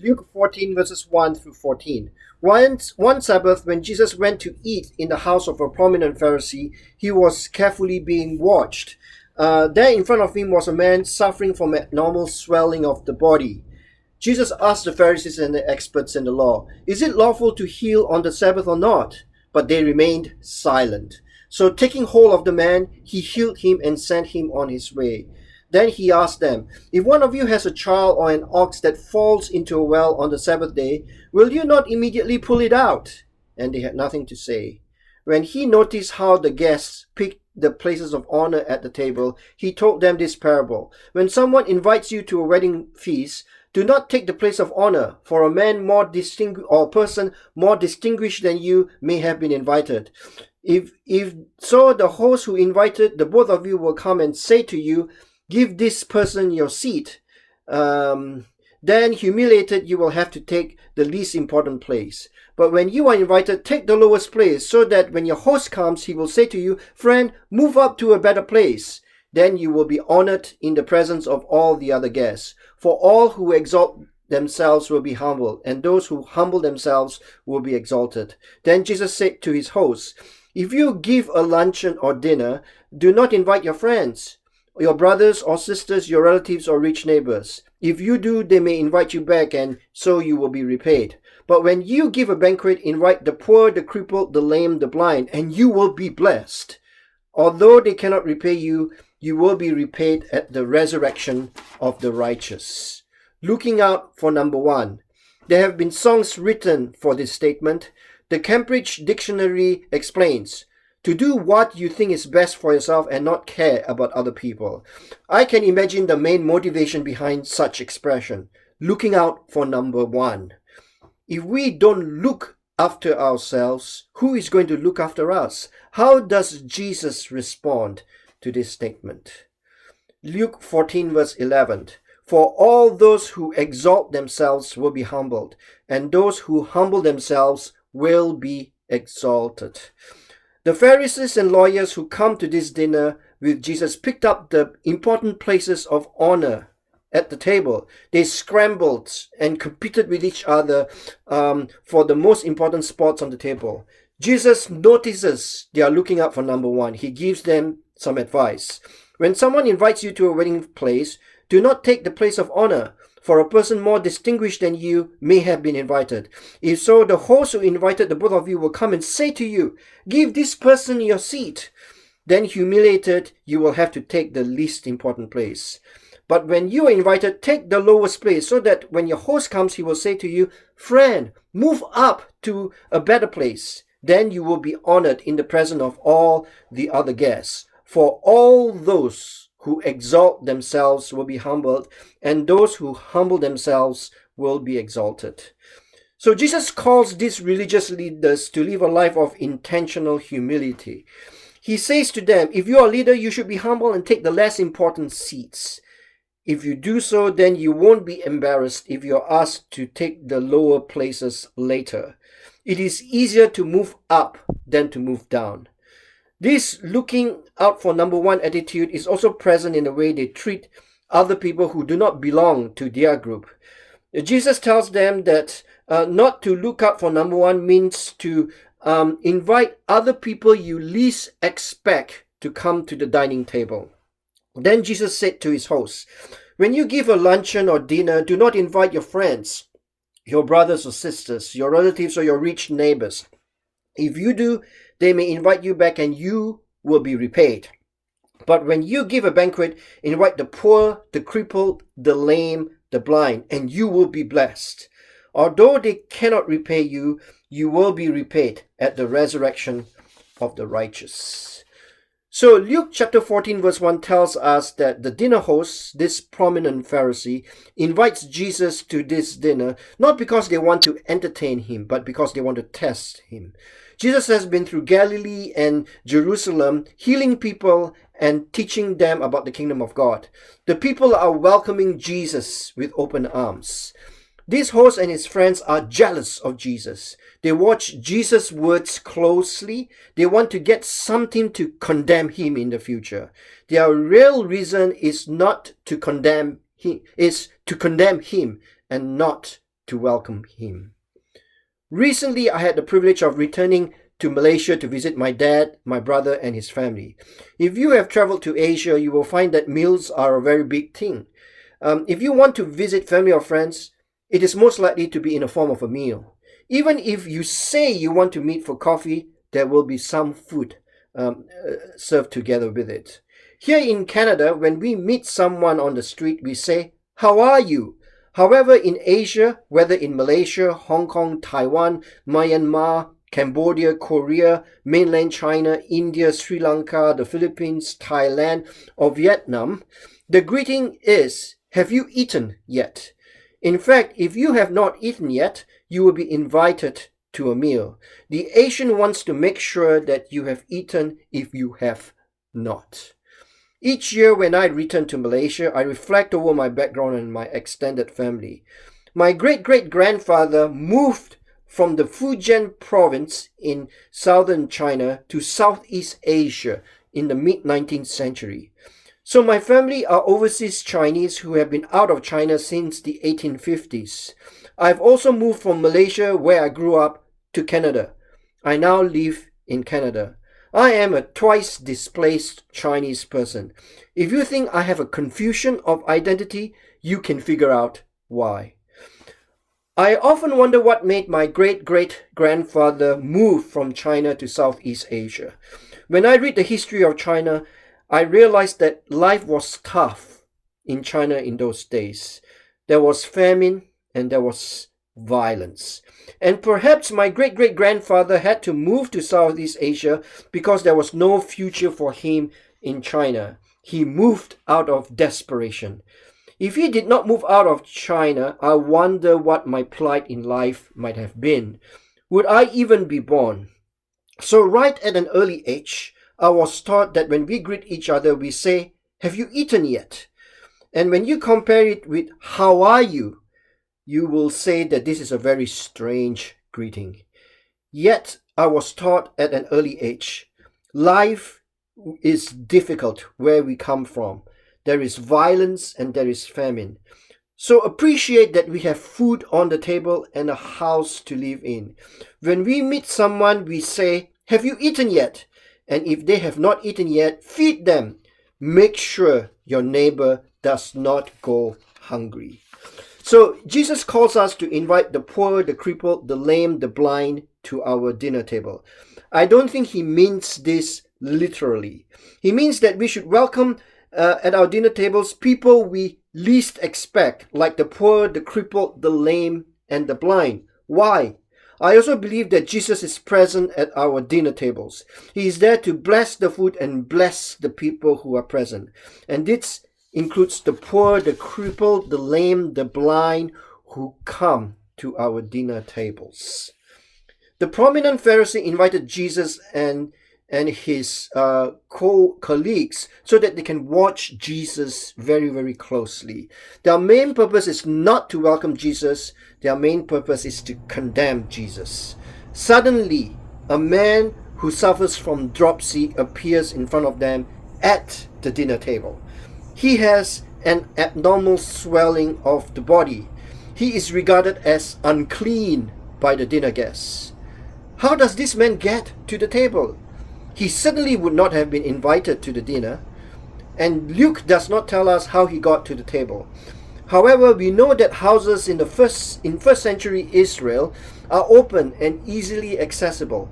Luke 14 verses 1 through 14. One Sabbath, when Jesus went to eat in the house of a prominent Pharisee, he was carefully being watched. There in front of him was a man suffering from abnormal swelling of the body. Jesus asked the Pharisees and the experts in the law, "Is it lawful to heal on the Sabbath or not?" But they remained silent. So taking hold of the man, he healed him and sent him on his way. Then he asked them, "If one of you has a child or an ox that falls into a well on the Sabbath day, will you not immediately pull it out?" And they had nothing to say. When he noticed how the guests picked the places of honor at the table, he told them this parable. When someone invites you to a wedding feast, do not take the place of honor, for a man more distinguished or a person more distinguished than you may have been invited. If so, the host who invited the both of you will come and say to you, "Give this person your seat." Then, humiliated, you will have to take the least important place. But when you are invited, take the lowest place, so that when your host comes, he will say to you, "Friend, move up to a better place." Then you will be honored in the presence of all the other guests. For all who exalt themselves will be humbled, and those who humble themselves will be exalted. Then Jesus said to his hosts, "If you give a luncheon or dinner, do not invite your friends, your brothers or sisters, your relatives or rich neighbors. If you do, they may invite you back, and so you will be repaid. But when you give a banquet, invite the poor, the crippled, the lame, the blind, and you will be blessed. Although they cannot repay you, you will be repaid at the resurrection of the righteous." Looking out for number one. There have been songs written for this statement. The Cambridge Dictionary explains, "To do what you think is best for yourself and not care about other people." I can imagine the main motivation behind such expression. Looking out for number one. If we don't look after ourselves, who is going to look after us? How does Jesus respond to this statement? Luke 14 verse 11. "For all those who exalt themselves will be humbled, and those who humble themselves will be exalted." The Pharisees and lawyers who come to this dinner with Jesus picked up the important places of honor at the table. They scrambled and competed with each other for the most important spots on the table. Jesus notices they are looking out for number one. He gives them some advice. When someone invites you to a wedding place, do not take the place of honor, for a person more distinguished than you may have been invited. If so, the host who invited the both of you will come and say to you, "Give this person your seat." Then, humiliated, you will have to take the least important place. But when you are invited, take the lowest place, so that when your host comes, he will say to you, "Friend, move up to a better place." Then you will be honored in the presence of all the other guests. For all those who exalt themselves will be humbled, and those who humble themselves will be exalted. So Jesus calls these religious leaders to live a life of intentional humility. He says to them, if you are a leader, you should be humble and take the less important seats. If you do so, then you won't be embarrassed if you're asked to take the lower places later. It is easier to move up than to move down. This looking out for number one attitude is also present in the way they treat other people who do not belong to their group. Jesus tells them that not to look out for number one means to invite other people you least expect to come to the dining table. Then Jesus said to his hosts, when you give a luncheon or dinner, do not invite your friends, your brothers or sisters, your relatives or your rich neighbors. If you do, they may invite you back and you will be repaid. But when you give a banquet, invite the poor, the crippled, the lame, the blind, and you will be blessed. Although they cannot repay you, you will be repaid at the resurrection of the righteous. So Luke chapter 14 verse 1 tells us that the dinner host, this prominent Pharisee, invites Jesus to this dinner not because they want to entertain him, but because they want to test him. Jesus has been through Galilee and Jerusalem, healing people and teaching them about the kingdom of God. The people are welcoming Jesus with open arms. This host and his friends are jealous of Jesus. They watch Jesus' words closely. They want to get something to condemn him in the future. Their real reason is not to condemn him, is to condemn him and not to welcome him. Recently, I had the privilege of returning to Malaysia to visit my dad, my brother, and his family. If you have traveled to Asia, you will find that meals are a very big thing. If you want to visit family or friends, it is most likely to be in the form of a meal. Even if you say you want to meet for coffee, there will be some food served together with it. Here in Canada, when we meet someone on the street, we say, "How are you?" However, in Asia, whether in Malaysia, Hong Kong, Taiwan, Myanmar, Cambodia, Korea, mainland China, India, Sri Lanka, the Philippines, Thailand, or Vietnam, the greeting is, "Have you eaten yet?" In fact, if you have not eaten yet, you will be invited to a meal. The Asian wants to make sure that you have eaten if you have not. Each year when I return to Malaysia, I reflect over my background and my extended family. My great-great-grandfather moved from the Fujian province in southern China to Southeast Asia in the mid-19th century. So my family are overseas Chinese who have been out of China since the 1850s. I've also moved from Malaysia, where I grew up, to Canada. I now live in Canada. I am a twice displaced Chinese person. If you think I have a confusion of identity, you can figure out why. I often wonder what made my great-great-grandfather move from China to Southeast Asia. When I read the history of China, I realized that life was tough in China in those days. There was famine and there was violence. And perhaps my great-great-grandfather had to move to Southeast Asia because there was no future for him in China. He moved out of desperation. If he did not move out of China, I wonder what my plight in life might have been. Would I even be born? So right at an early age, I was taught that when we greet each other, we say, "Have you eaten yet?" And when you compare it with "How are you?" you will say that this is a very strange greeting. Yet, I was taught at an early age, life is difficult where we come from. There is violence and there is famine. So appreciate that we have food on the table and a house to live in. When we meet someone, we say, "Have you eaten yet?" And if they have not eaten yet, feed them. Make sure your neighbor does not go hungry. So Jesus calls us to invite the poor, the crippled, the lame, the blind to our dinner table. I don't think he means this literally. He means that we should welcome at our dinner tables people we least expect, like the poor, the crippled, the lame, and the blind. Why? I also believe that Jesus is present at our dinner tables. He is there to bless the food and bless the people who are present. And this includes the poor, the crippled, the lame, the blind who come to our dinner tables. The prominent Pharisee invited Jesus and his colleagues so that they can watch Jesus very, very closely. Their main purpose is not to welcome Jesus. Their main purpose is to condemn Jesus. Suddenly, a man who suffers from dropsy appears in front of them at the dinner table. He has an abnormal swelling of the body. He is regarded as unclean by the dinner guests. How does this man get to the table? He certainly would not have been invited to the dinner, and Luke does not tell us how he got to the table. However, we know that houses in first century Israel are open and easily accessible.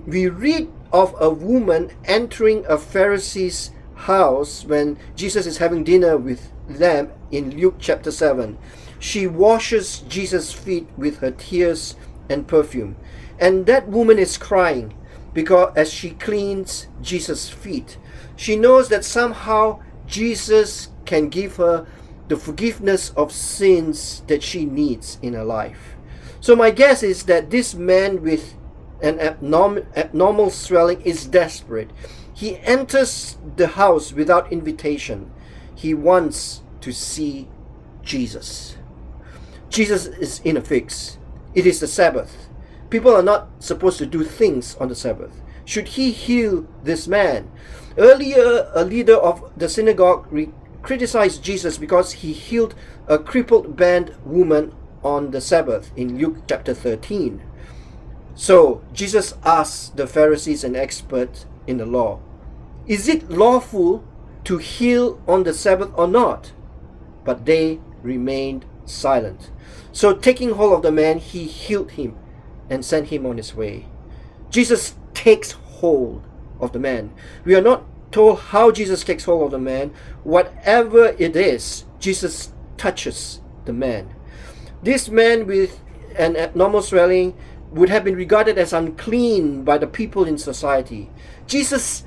We read of a woman entering a Pharisee's house when Jesus is having dinner with them in Luke chapter 7. She washes Jesus' feet with her tears and perfume. And that woman is crying because as she cleans Jesus' feet, she knows that somehow Jesus can give her the forgiveness of sins that she needs in her life. So my guess is that this man with an abnormal swelling is desperate. He enters the house without invitation. He wants to see Jesus. Jesus is in a fix. It is the Sabbath. People are not supposed to do things on the Sabbath. Should he heal this man? Earlier, a leader of the synagogue criticized Jesus because he healed a crippled band woman on the Sabbath in Luke chapter 13. So Jesus asked the Pharisees and experts in the law, "Is it lawful to heal on the Sabbath or not?" But they remained silent. So taking hold of the man, he healed him and sent him on his way. Jesus takes hold of the man. We are not told how Jesus takes hold of the man. Whatever it is, Jesus touches the man. This man with an abnormal swelling would have been regarded as unclean by the people in society. Jesus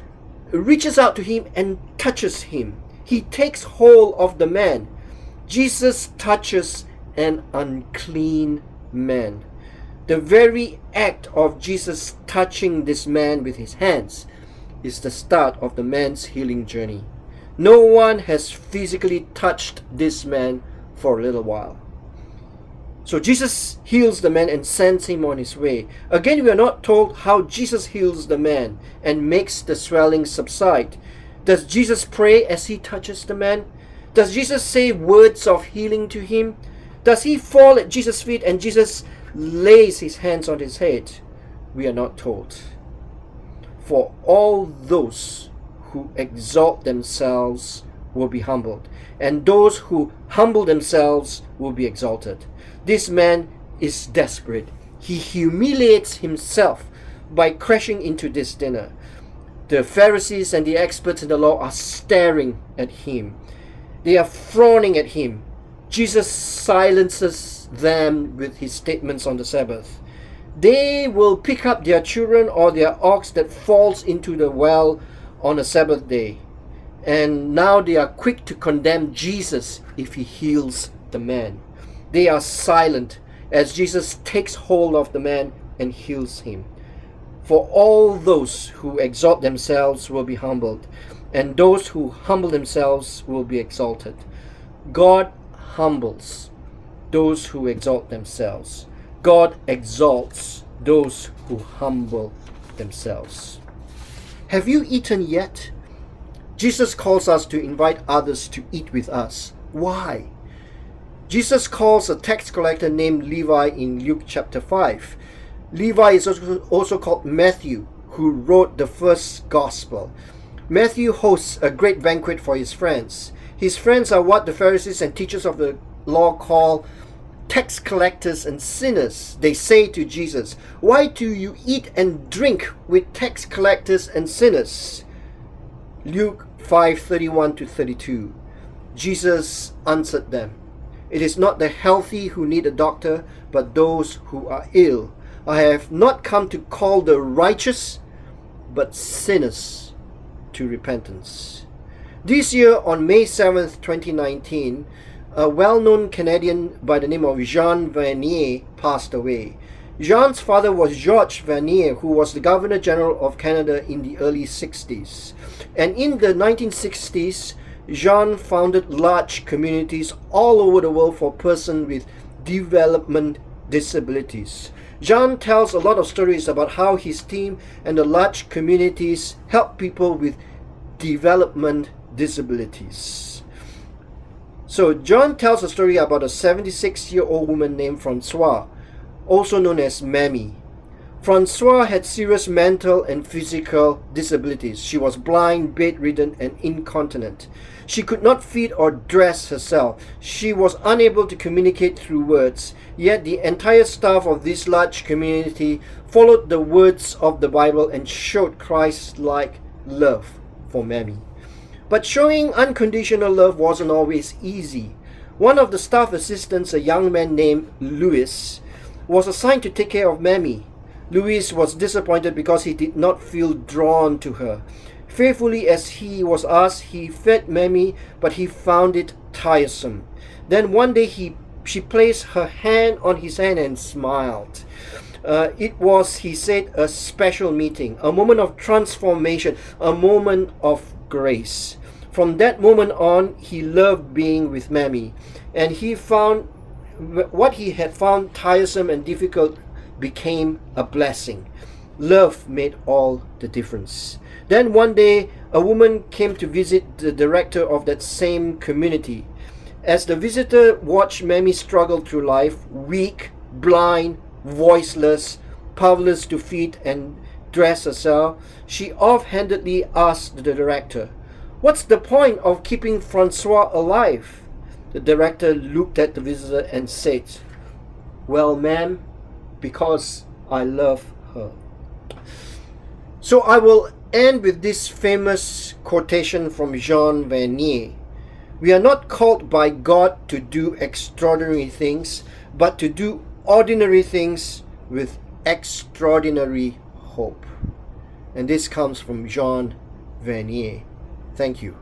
reaches out to him and touches him. He takes hold of the man. Jesus touches an unclean man. The very act of Jesus touching this man with his hands is the start of the man's healing journey. No one has physically touched this man for a little while. So Jesus heals the man and sends him on his way. Again, we are not told how Jesus heals the man and makes the swelling subside. Does Jesus pray as he touches the man? Does Jesus say words of healing to him? Does he fall at Jesus' feet and Jesus lays his hands on his head? We are not told. For all those who exalt themselves will be humbled, and those who humble themselves will be exalted. This man is desperate. He humiliates himself by crashing into this dinner. The Pharisees and the experts in the law are staring at him. They are frowning at him. Jesus silences them with his statements on the Sabbath. They will pick up their children or their ox that falls into the well on a Sabbath day. And now they are quick to condemn Jesus if he heals the man. They are silent as Jesus takes hold of the man and heals him. For all those who exalt themselves will be humbled, and those who humble themselves will be exalted. God humbles those who exalt themselves. God exalts those who humble themselves. Have you eaten yet? Jesus calls us to invite others to eat with us. Why? Jesus calls a tax collector named Levi in Luke chapter 5. Levi is also called Matthew, who wrote the first gospel. Matthew hosts a great banquet for his friends. His friends are what the Pharisees and teachers of the law call tax collectors and sinners. They say to Jesus, "Why do you eat and drink with tax collectors and sinners?" Luke 5:31 to 32. Jesus answered them, "It is not the healthy who need a doctor, but those who are ill. I have not come to call the righteous, but sinners to repentance." This year, on May 7th, 2019, a well-known Canadian by the name of Jean Vanier passed away. Jean's father was George Vanier, who was the Governor General of Canada in the early 60s. And in the 1960s, Jean founded large communities all over the world for persons with development disabilities. Jean tells a lot of stories about how his team and the large communities help people with development disabilities. So John tells a story about a 76-year-old woman named Francois, also known as Mammy. Francois had serious mental and physical disabilities. She was blind, bedridden, and incontinent. She could not feed or dress herself. She was unable to communicate through words. Yet the entire staff of this large community followed the words of the Bible and showed Christ-like love for Mammy. But showing unconditional love wasn't always easy. One of the staff assistants, a young man named Louis, was assigned to take care of Mammy. Louis was disappointed because he did not feel drawn to her. Faithfully as he was asked, he fed Mammy, but he found it tiresome. Then one day she placed her hand on his hand and smiled. It was, he said, a special meeting, a moment of transformation, a moment of grace. From that moment on, he loved being with Mammy, and he found what he had found tiresome and difficult became a blessing. Love made all the difference. Then one day, a woman came to visit the director of that same community. As the visitor watched Mammy struggle through life, weak, blind, voiceless, powerless to feed and dress herself, she offhandedly asked the director, "What's the point of keeping Francois alive?" The director looked at the visitor and said, "Well, ma'am, because I love her." So I will end with this famous quotation from Jean Vanier. We are not called by God to do extraordinary things, but to do ordinary things with extraordinary hope. And this comes from Jean Vanier. Thank you.